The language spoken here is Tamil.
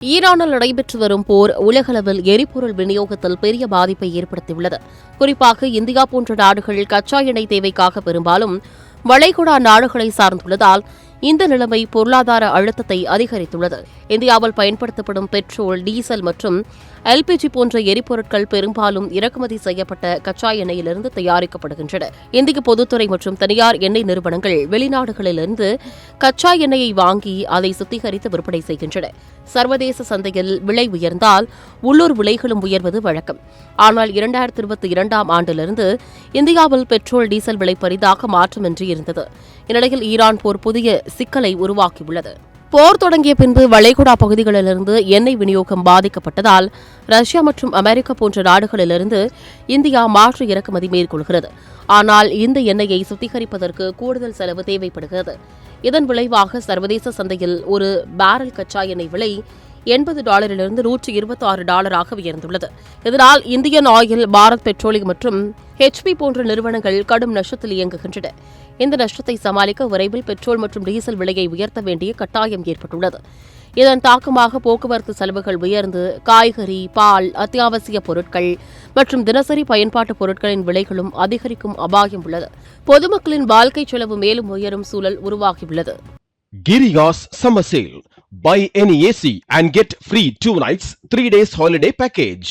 ஈரானில் நடைபெற்று வரும் போர் உலகளவில் எரிபொருள் விநியோகத்தில் பெரிய பாதிப்பை ஏற்படுத்தியுள்ளது. குறிப்பாக இந்தியா போன்ற நாடுகள் கச்சா எண்ணெய் தேவைக்காக பெரும்பாலும் வளைகுடா நாடுகளை சார்ந்துள்ளதால் இந்த நிலைமை பொருளாதார அழுத்தத்தை அதிகரித்துள்ளது. இந்தியாவில் பயன்படுத்தப்படும் பெட்ரோல், டீசல் மற்றும் எல்பிஜி போன்ற எரிபொருட்கள் பெரும்பாலும் இறக்குமதி செய்யப்பட்ட கச்சா எண்ணெயிலிருந்து தயாரிக்கப்படுகின்றன. இந்திய பொதுத்துறை மற்றும் தனியார் எண்ணெய் நிறுவனங்கள் வெளிநாடுகளிலிருந்து கச்சா எண்ணெயை வாங்கி அதை சுத்திகரித்து விற்பனை செய்கின்றன. சர்வதேச சந்தையில் விலை உயர்ந்தால் உள்ளூர் விலைகளும் உயர்வது வழக்கம். ஆனால் 2022ஆம் ஆண்டிலிருந்து இந்தியாவில் பெட்ரோல், டீசல் விலை பெரிதாக மாற்றமின்றி இருந்தது. இந்நிலையில் ஈரான் போர் புதிய சிக்கலை உருவாக்கியுள்ளது. போர் தொடங்கிய பின்பு வளைகுடா பகுதிகளிலிருந்து எண்ணெய் விநியோகம் பாதிக்கப்பட்டதால் ரஷ்யா மற்றும் அமெரிக்கா போன்ற நாடுகளிலிருந்து இந்தியா மாற்று இறக்குமதி மேற்கொள்கிறது. ஆனால் இந்த எண்ணெயை சுத்திகரிப்பதற்கு கூடுதல் செலவு தேவைப்படுகிறது. இதன் விளைவாக சர்வதேச சந்தையில் ஒரு பேரல் கச்சா எண்ணெய் விலை $80 $126 உயர்ந்துள்ளது. இதனால் இந்தியன் ஆயில், பாரத் பெட்ரோலியம் மற்றும் HP போன்ற நிறுவனங்கள் கடும் நஷ்டத்தில் இயங்குகின்றன. இந்த நஷ்டத்தை சமாளிக்க விரைவில் பெட்ரோல் மற்றும் டீசல் விலையை உயர்த்த வேண்டிய கட்டாயம் ஏற்பட்டுள்ளது. இதன் தாக்கமாக போக்குவரத்து செலவுகள் உயர்ந்து காய்கறி, பால், அத்தியாவசிய பொருட்கள் மற்றும் தினசரி பயன்பாட்டு பொருட்களின் விலைகளும் அதிகரிக்கும் அபாயம் உள்ளது. பொதுமக்களின் வாழ்க்கை செலவு மேலும் உயரும் சூழல் உருவாகியுள்ளது. Giriya's summer sale. Buy any AC and get free 2 nights, 3 days holiday package.